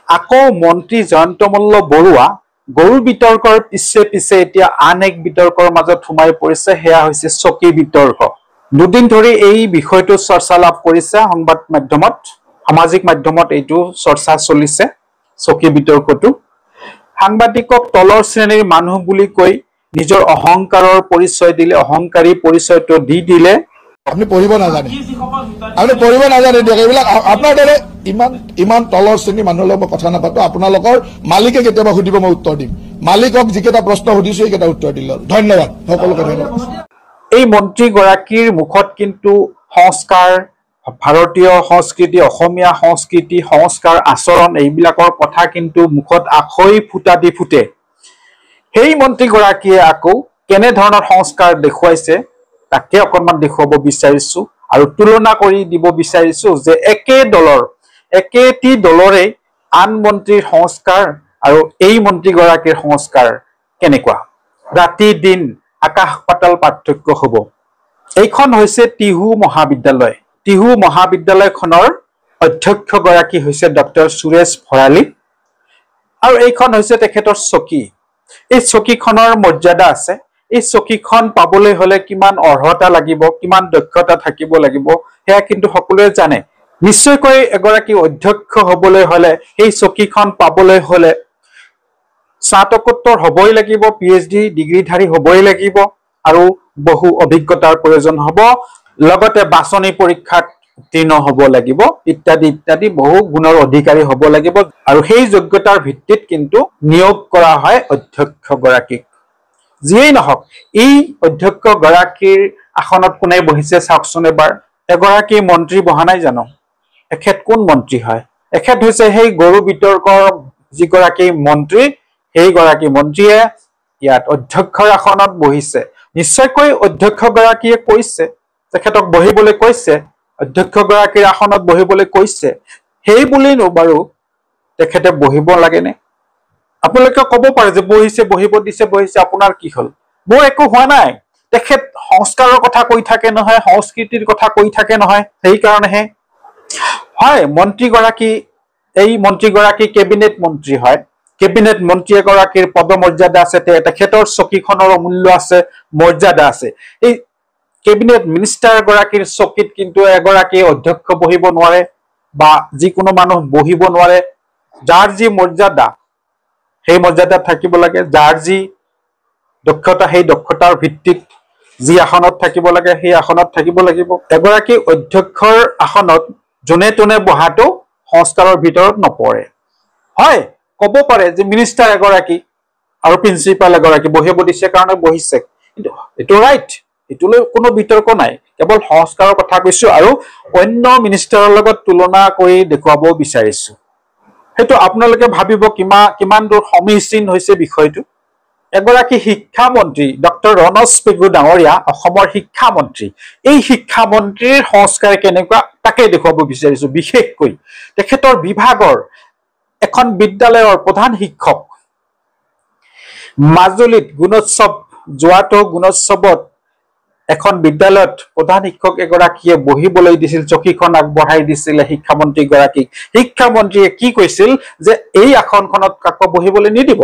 আকৌ মন্ত্ৰী জয়ন্ত মল্ল বৰুৱা গৰু বিতৰ্কৰ পিছে পিছে এতিয়া আন এক বিতৰ্কৰ মাজত সোমাই পৰিছে। সেয়া হৈছে চকী বিতৰ্ক। দুদিন ধৰি এই বিষয়টো চৰ্চা লাভ কৰিছে সংবাদ মাধ্যমত, সামাজিক মাধ্যমত এইটো চৰ্চা চলিছে। চকী বিতৰ্কটো সাংবাদিকক তলৰ শ্ৰেণীৰ মানুহ বুলি কৈ নিজৰ অহংকাৰৰ পৰিচয় দিলে, অহংকাৰী পৰিচয়টো দি দিলে। আপুনি পঢ়িব নাজানে, দিয়ক এইবিলাক আপোনাৰ দৰে ইমান তলৰ শ্ৰেণীৰ মানুহৰ লগত মই কথা নাপাতো। আপোনালোকৰ মালিকে কেতিয়াবা সুধিব, মই উত্তৰ দিম। মালিকক যিকেইটা প্ৰশ্ন সুধিছো সেইকেইটা উত্তৰ দিলে। ধন্যবাদ সকলোকে, ধন্যবাদ। এই মন্ত্ৰীগৰাকীৰ মুখত কিন্তু সংস্কাৰ, ভাৰতীয় সংস্কৃতি, অসমীয়া সংস্কৃতি, সংস্কাৰ, আচৰণ এইবিলাকৰ কথা কিন্তু মুখত আখৈ ফুটা দি ফুটে। সেই মন্ত্ৰীগৰাকীয়ে আকৌ কেনেধৰণৰ সংস্কাৰ দেখুৱাইছে তাকে অকণমান দেখুৱাব বিচাৰিছো আৰু তুলনা কৰি দিব বিচাৰিছো যে একেটি দলৰে আন মন্ত্ৰীৰ সংস্কাৰ আৰু এই মন্ত্ৰীগৰাকীৰ সংস্কাৰ কেনেকুৱা। ৰাতি দিন আকাশ পাতাল পাৰ্থক্য হব। এইখন হৈছে টিহু মহাবিদ্যালয়। টিহু মহাবিদ্যালয়খনৰ অধ্যক্ষগৰাকী হৈছে ডক্টৰ সুৰেশ ভৰালী আৰু এইখন হৈছে তেখেতৰ চকী। এই চকীখনৰ মৰ্যাদা আছে। এই চকীখন পাবলৈ হলে কিমান অৰ্হতা লাগিব, কিমান দক্ষতা থাকিব লাগিব সেয়া কিন্তু সকলোৱে জানে। নিশ্চয়কৈ এগৰাকী অধ্যক্ষ হবলৈ হলে, এই চকীখন পাবলৈ হলে স্নাতকোত্তৰ হবই লাগিব, PhD ডিগ্ৰীধাৰী হবই লাগিব আৰু বহু অভিজ্ঞতাৰ প্ৰয়োজন হব, লগতে বাছনি পৰীক্ষাত উত্তীৰ্ণ হব লাগিব, ইত্যাদি ইত্যাদি বহু গুণৰ অধিকাৰী হব লাগিব আৰু সেই যোগ্যতাৰ ভিত্তিত কিন্তু নিয়োগ কৰা হয় অধ্যক্ষগৰাকীক। যিয়েই নহওক, এই অধ্যক্ষগৰাকীৰ আসনত কোনে বহিছে চাওকচোন এবাৰ। এগৰাকী মন্ত্ৰী বহা নাই জানো? এখেত কোন মন্ত্ৰী হয়? এখেত হৈছে সেই গৰু বিতৰ্কৰ যিগৰাকী মন্ত্ৰী, সেইগৰাকী মন্ত্ৰীয়ে ইয়াত অধ্যক্ষৰ আসনত বহিছে। নিশ্চয়কৈ অধ্যক্ষগৰাকীয়ে কৈছে, তেখেতক বহিবলৈ কৈছে, অধ্যক্ষগৰাকীৰ আসনত বহিবলৈ কৈছে। সেই বুলিনো বাৰু তেখেতে বহিব লাগেনে? আপোনালোকে কব পাৰে যে বহিছে, বহিব দিছে, বহিছে, আপোনাৰ কি হল? মোৰ একো হোৱা নাই। তেখেত সংস্কাৰৰ কথা কৈ থাকে নহয়, সংস্কৃতিৰ কথা কৈ থাকে নহয়, সেইকাৰণেহে। হয়, এই মন্ত্ৰীগৰাকী কেবিনেট মন্ত্ৰী হয়। কেবিনেট মন্ত্ৰী এগৰাকীৰ পদমৰ্যাদা আছে, তেখেতৰ চকীখনৰ মূল্য আছে, মৰ্যাদা আছে। এই কেবিনেট মিনিষ্টাৰ গৰাকীৰ চকীত কিন্তু এগৰাকী অধ্যক্ষ বহিব নোৱাৰে বা যিকোনো মানুহ বহিব নোৱাৰে। যাৰ যি মৰ্যাদা সেই মৰ্যাদাত থাকিব লাগে, যাৰ যি দক্ষতা সেই দক্ষতাৰ ভিত্তিত যি আসনত থাকিব লাগে সেই আসনত থাকিব লাগিব। এগৰাকী অধ্যক্ষৰ আসনত যোনে তোনে বহাটো সংস্কাৰৰ ভিতৰত নপৰে। হয়, কব পাৰে যে মিনিষ্টাৰ এগৰাকী আৰু প্ৰিন্সিপাল এগৰাকী বহিব দিছে কাৰণে বহিছে, কিন্তু এইটো ৰাইট, এইটোলৈ কোনো বিতৰ্ক নাই। কেৱল সংস্কাৰৰ কথা কৈছো আৰু অন্য মিনিষ্টাৰৰ লগত তুলনা কৰি দেখুৱাব বিচাৰিছো। সেইটো আপোনালোকে ভাবিব কিমান দূৰ সমীচীন হৈছে বিষয়টো। এগৰাকী শিক্ষামন্ত্ৰী ডক্টৰ ৰণোজ পেগু ডাঙৰীয়া, অসমৰ শিক্ষামন্ত্ৰী, এই শিক্ষামন্ত্ৰীৰ সংস্কাৰ কেনেকুৱা তাকে দেখুৱাব বিচাৰিছো। বিশেষকৈ তেখেতৰ বিভাগৰ এখন বিদ্যালয়ৰ প্ৰধান শিক্ষক। মাজুলীত যোৱাটো গুণোৎসৱত এখন বিদ্যালয়ত প্ৰধান শিক্ষক এগৰাকীয়ে বহিবলৈ দিছিল, চকীখন আগবঢ়াই দিছিলে শিক্ষামন্ত্ৰীগৰাকীক। শিক্ষামন্ত্ৰীয়ে কি কৈছিল যে এই আসনখনত কাকো বহিবলৈ নিদিব।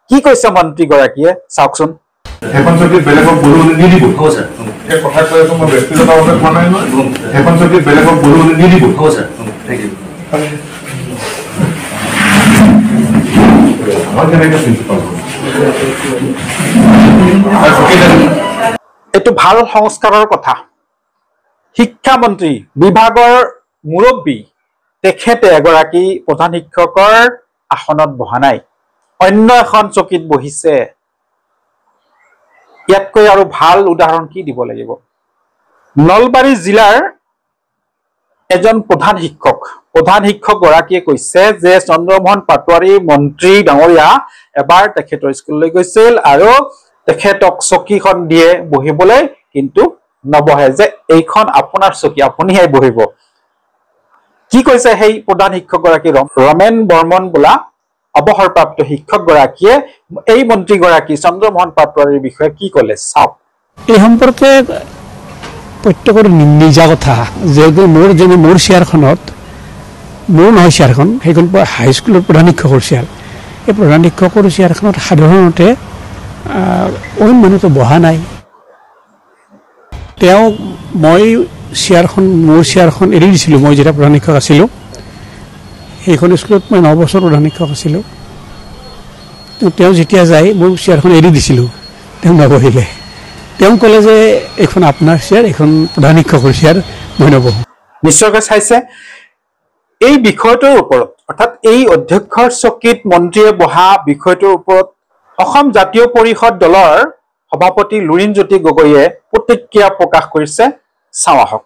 কি কৈছে মন্ত্ৰীগৰাকীয়ে চাওকচোন। এখন চকীত বেলেগক বহিবলৈ নিদিব। এই কথা কৈ আছো, মই ব্যক্তিগতভাৱে কোৱা নাই নহয়। এখন চকীত বেলেগক বহিবলৈ নিদিব। এইটো ভাল সংস্কাৰৰ কথা। শিক্ষামন্ত্ৰী বিভাগৰ মুৰব্বী তেখেতে এগৰাকী প্ৰধান শিক্ষকৰ আসনত বহা নাই, অন্য এখন চকীত বহিছে। ইয়াতকৈ আৰু ভাল উদাহৰণ কি দিব লাগিব? নলবাৰী জিলাৰ এজন প্ৰধান শিক্ষক গৰাকীয়ে কৈছে যে চন্দ্ৰমোহন পাটোৱাৰী মন্ত্ৰী ডাঙৰীয়া এবাৰ তেখেতৰ স্কুললৈ গৈছিল আৰু তেখেতক চকীখন দিয়ে বহিবলৈ, কিন্তু নবহে, যে এইখন আপোনাৰ চকী, আপুনিহে বহিব। কি কৈছে সেই প্ৰধান শিক্ষকগৰাকী? ৰমেন বৰ্মন বোলা অৱসৰপ্ৰাপ্ত শিক্ষকগৰাকীয়ে এই মন্ত্ৰীগৰাকী চন্দ্ৰমোহন পাটোৱাৰীৰ বিষয়ে কি কলে চাওক। এই সম্পৰ্কে প্ৰত্যেকৰ নিজা কথা যে মোৰ চেয়াৰখনত মোৰ নহয় চেয়াৰখন সেইখন হাইস্কুলৰ প্ৰধান শিক্ষকৰ চেয়াৰ এই প্ৰধান শিক্ষকৰ চেয়াৰখনত সাধাৰণতে অইন মানুহতো বহা নাই তেওঁ মই চেয়াৰখন মোৰ চেয়াৰখন এৰি দিছিলোঁ মই যেতিয়া প্ৰধান শিক্ষক আছিলোঁ সেইখন স্কুলত মই 9 বছৰ প্ৰধান শিক্ষক আছিলোঁ তেওঁ যেতিয়া যায় মোৰ চেয়াৰখন এৰি দিছিলোঁ তেওঁ নবহিলে তেওঁ ক'লে যে এখন আপোনাৰ চেয়াৰ এখন প্ৰধান শিক্ষকৰ চেয়াৰ মই নবহো নিশ্চয়কৈ চাইছে এই বিষয়টোৰ ওপৰত অৰ্থাৎ এই অধ্যক্ষৰ চকীত মন্ত্ৰীয়ে বহা বিষয়টোৰ ওপৰত অসম জাতীয় পৰিষদ দলৰ সভাপতি লুৰিণজ্যোতি গগৈয়ে প্ৰতিক্ৰিয়া প্ৰকাশ কৰিছে চাওঁ আহক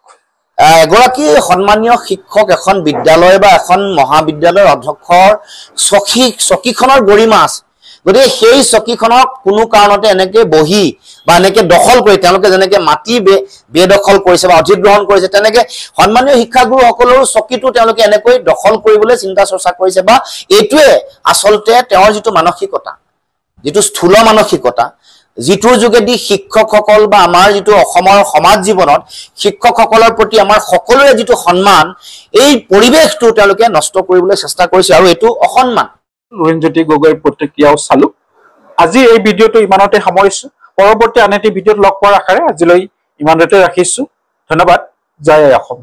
এগৰাকী সন্মানীয় শিক্ষক এখন বিদ্যালয় বা এখন মহাবিদ্যালয়ৰ অধ্যক্ষৰ চকীখনৰ গৰিমা আছে গতিকে সেই চকীখনক কোনো কাৰণতে এনেকে বহি বা এনেকে দখল কৰি তেওঁলোকে যেনেকে মাটি বেদখল কৰিছে বা অধিগ্ৰহণ কৰিছে তেনেকে সন্মানীয় শিক্ষাগুৰুসকলৰ চকীটো তেওঁলোকে এনেকৈ দখল কৰিবলৈ চিন্তা চৰ্চা কৰিছে বা এইটোৱে আচলতে তেওঁৰ যিটো মানসিকতা যিটো স্থূল মানসিকতা যিটোৰ যোগেদি শিক্ষকসকল বা আমাৰ যিটো অসমৰ সমাজ জীৱনত শিক্ষকসকলৰ প্ৰতি আমাৰ সকলোৰে যিটো সন্মান এই পৰিৱেশটো তেওঁলোকে নষ্ট কৰিবলৈ চেষ্টা কৰিছে আৰু এইটো অসন্মান লুৰিণজ্যোতি গগৈৰ প্ৰতিক্ৰিয়াও চালো আজি এই ভিডিঅ'টো ইমানতে সামৰিছো পৰৱৰ্তী আন এটি ভিডিঅ'ত লগ পোৱাৰ আশাৰে আজিলৈ ইমানতে ৰাখিছো ধন্যবাদ জয় অসম